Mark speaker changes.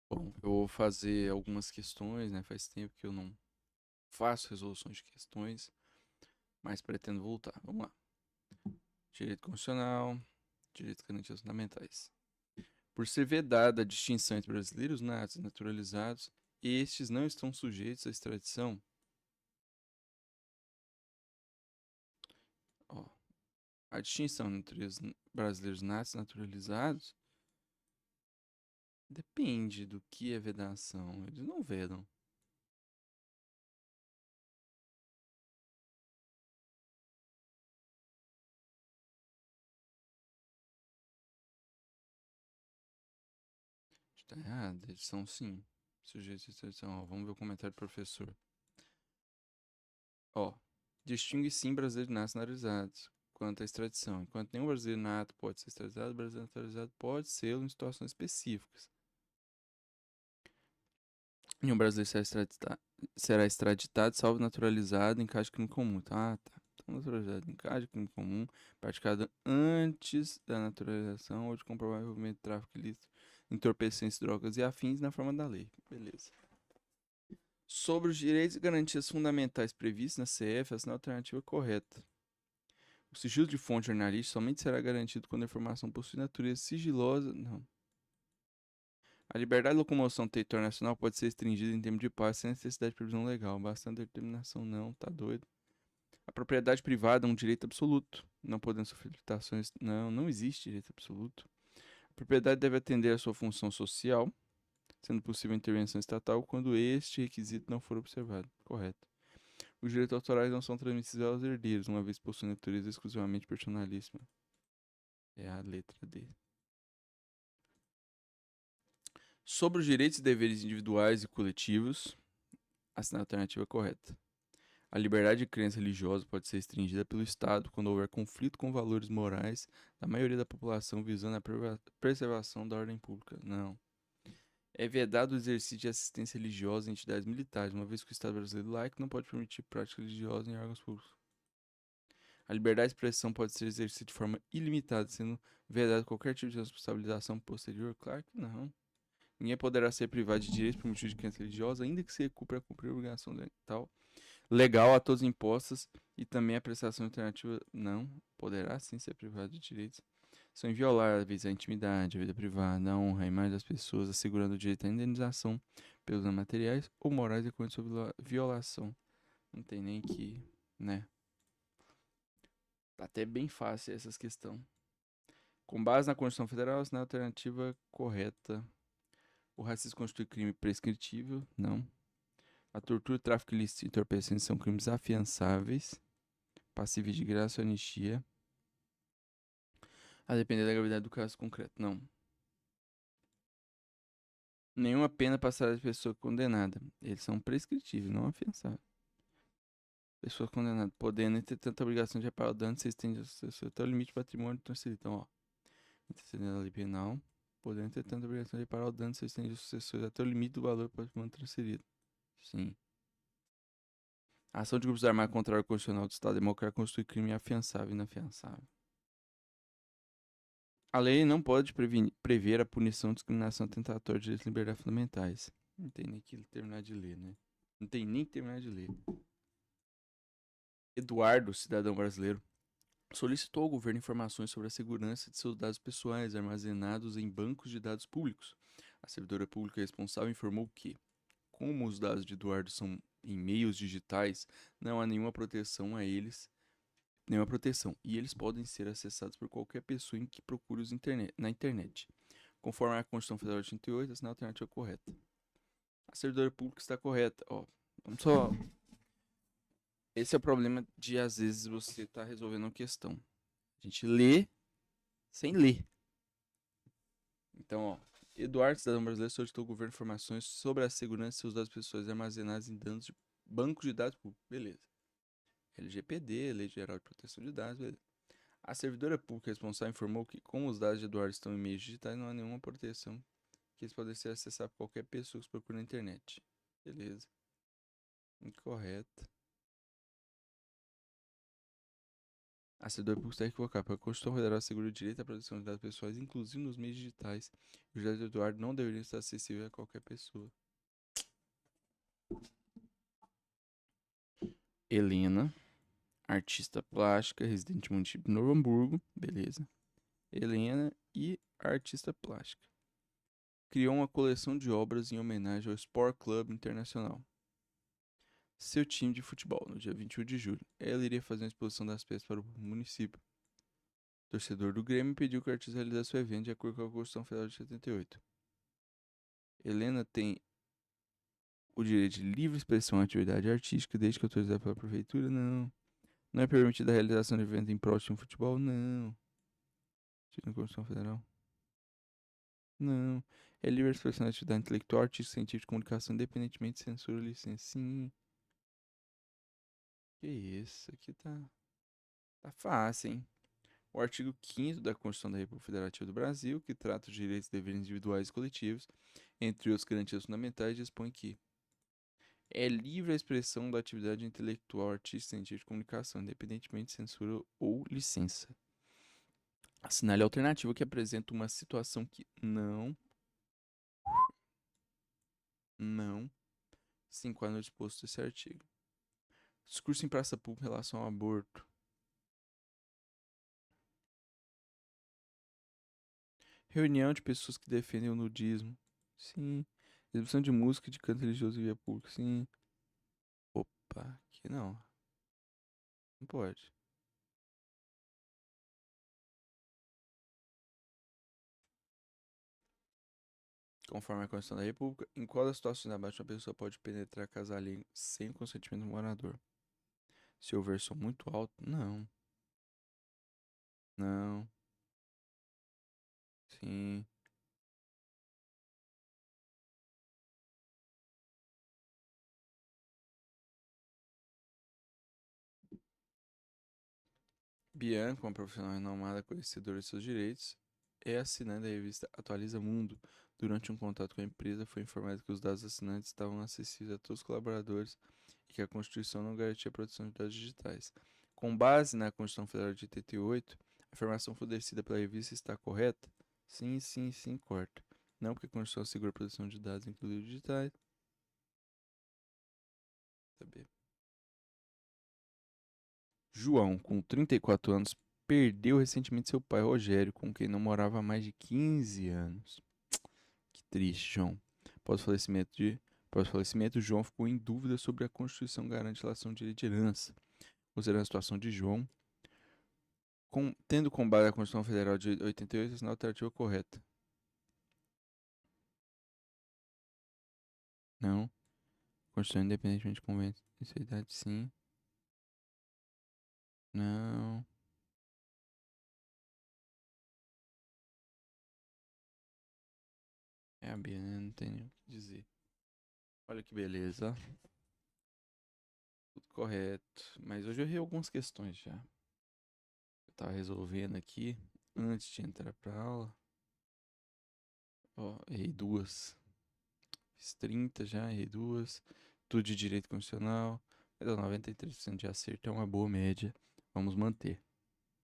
Speaker 1: Bom, eu vou fazer algumas questões, né? Faz tempo que eu não faço resoluções de questões, mas pretendo voltar. Vamos lá. Direito constitucional, direito de garantias fundamentais. Por ser vedada a distinção entre brasileiros natos e naturalizados, estes não estão sujeitos à extradição. Ó, a distinção entre os brasileiros natos e naturalizados depende do que é vedação. Eles não vedam. Está errado. Eles são sim sujeitos à extradição. Ó, vamos ver o comentário do professor. Ó, distingue sim brasileiros nacionalizados quanto à extradição. Enquanto nenhum brasileiro nato pode ser extraditado, o brasileiro naturalizado pode ser em situações específicas. Nenhum brasileiro será extraditado, salvo naturalizado em caso de crime comum. Tá. Então, naturalizado em caso de crime comum, praticado antes da naturalização ou de comprovar envolvimento de tráfico ilícito, entorpecentes, drogas e afins na forma da lei. Beleza. Sobre os direitos e garantias fundamentais previstos na CF, essa é a alternativa correta. O sigilo de fonte jornalística somente será garantido quando a informação possui natureza sigilosa. Não. A liberdade de locomoção no território nacional pode ser restringida em tempo de paz sem necessidade de previsão legal. Bastante determinação, não, tá doido. A propriedade privada é um direito absoluto, não podendo sofrer limitações. Não, não existe direito absoluto. A propriedade deve atender à sua função social, sendo possível intervenção estatal quando este requisito não for observado. Correto. Os direitos autorais não são transmissíveis aos herdeiros, uma vez possuem natureza exclusivamente personalíssima. É a letra D. Sobre os direitos e deveres individuais e coletivos, a alternativa correta. A liberdade de crença religiosa pode ser restringida pelo Estado quando houver conflito com valores morais da maioria da população visando a preservação da ordem pública. Não. É vedado o exercício de assistência religiosa em entidades militares, uma vez que o Estado brasileiro laico não pode permitir prática religiosa em órgãos públicos. A liberdade de expressão pode ser exercida de forma ilimitada, sendo vedado qualquer tipo de responsabilização posterior? Claro que não. Ninguém poderá ser privado de direitos por motivo de crença religiosa, ainda que se cumpra cumprir a obrigação tal legal a todos impostas e também a prestação alternativa não poderá sim ser privado de direitos. São invioláveis a intimidade, a vida privada, a honra, a imagem das pessoas, assegurando o direito à indenização pelos danos materiais ou morais decorrentes de sua violação. Não tem nem que, né? Tá até bem fácil essas questões. Com base na Constituição Federal, na alternativa correta. O racismo constitui crime prescritível? Não. A tortura, tráfico ilícito e entorpecentes são crimes afiançáveis, passíveis de graça ou anistia, a depender da gravidade do caso concreto. Não. Nenhuma pena passará de pessoa condenada. Eles são prescritíveis, não afiançáveis. Pessoa condenada, podendo ter tanta obrigação de reparar o dano, se estende até o limite de patrimônio transferido. Então, ó, antecedendo a lei penal, podendo ter tanta obrigação de reparar o dano, se estende aos sucessores até o limite do valor do patrimônio transferido. Sim. A ação de grupos armados contra a ordem constitucional do Estado Democrático constitui crime afiançável e inafiançável. A lei não pode prever a punição de discriminação atentatória de direitos e liberdades fundamentais. Não tem nem que terminar de ler, né? Não tem nem que terminar de ler. Eduardo, cidadão brasileiro, solicitou ao governo informações sobre a segurança de seus dados pessoais armazenados em bancos de dados públicos. A servidora pública responsável informou que, como os dados de Eduardo são em meios digitais, não há nenhuma proteção a eles, e eles podem ser acessados por qualquer pessoa em que procure na internet. Conforme a Constituição Federal de 88, essa é a alternativa correta. A servidora pública está correta. Ó, vamos só. Esse é o problema de, às vezes, você estar resolvendo uma questão. A gente lê sem ler. Então, ó. Eduardo, cidadão brasileiro, solicitou ao governo informações sobre a segurança de seus dados pessoais armazenados em dados de bancos de dados públicos. Beleza. LGPD, Lei Geral de Proteção de Dados, beleza. A servidora pública responsável informou que, como os dados de Eduardo estão em meios digitais, não há nenhuma proteção que eles podem ser acessados por qualquer pessoa que se procure na internet. Beleza. Incorreto. A servidor público está equivocado, porque a Constituição Federal assegura o direito à proteção de dados pessoais, inclusive nos meios digitais. E os dados de Eduardo não deveriam estar acessíveis a qualquer pessoa. Helena, artista plástica, residente no município de Novo Hamburgo, beleza. Helena e artista plástica. Criou uma coleção de obras em homenagem ao Sport Club Internacional, seu time de futebol, no dia 21 de julho. Ela iria fazer uma exposição das peças para o município. O torcedor do Grêmio pediu que o artista realizasse o evento de acordo com a Constituição Federal de 78. Helena tem o direito de livre expressão à atividade artística, desde que autorizada pela prefeitura? Não. Não é permitida a realização de evento em prol de um futebol? Não. Direito da Constituição Federal? Não. É livre expressão da atividade intelectual, artística, científica de comunicação, independentemente de censura ou licença? Sim. Que isso, aqui tá fácil, hein? O artigo 5º da Constituição da República Federativa do Brasil, que trata os direitos e deveres individuais e coletivos, entre outras garantias fundamentais, dispõe que é livre a expressão da atividade intelectual, artística, científica de comunicação, independentemente de censura ou licença. Assinale a alternativa que apresenta uma situação que não se enquadra no disposto desse artigo. Discurso em praça pública em relação ao aborto. Reunião de pessoas que defendem o nudismo. Sim. Exibição de música e de canto religioso em via pública. Sim. Opa, aqui não. Não pode. Conforme a Constituição da República, em qual das situações abaixo uma pessoa pode penetrar a casa alheia sem o consentimento do morador? Se houver som muito alto? Não. Não. Sim. Bianca, uma profissional renomada conhecedora de seus direitos, é assinante da revista Atualiza Mundo. Durante um contato com a empresa, foi informado que os dados assinantes estavam acessíveis a todos os colaboradores e que a Constituição não garantia a proteção de dados digitais. Com base na Constituição Federal de 88, a informação fornecida pela revista está correta? Sim, sim, sim, corta. Não, porque a Constituição assegura a proteção de dados, inclusive digitais. Saber. João, com 34 anos, perdeu recentemente seu pai Rogério, com quem não morava há mais de 15 anos. Que triste, João. Após o falecimento, João ficou em dúvida sobre a Constituição garante relação de direito de herança. Considerando a situação de João, tendo com base a Constituição Federal de 88, assinar a alternativa correta. Não. Constituição independentemente de convênio de idade, sim. Não. É a Bia, né? Não tem nem o que dizer. Olha que beleza. Tudo correto. Mas hoje eu errei algumas questões já. Eu tava resolvendo aqui antes de entrar pra aula. Ó, errei duas. Fiz 30 já, errei duas. Tudo de direito constitucional. Mas ó, 93% de acerto é uma boa média. Vamos manter.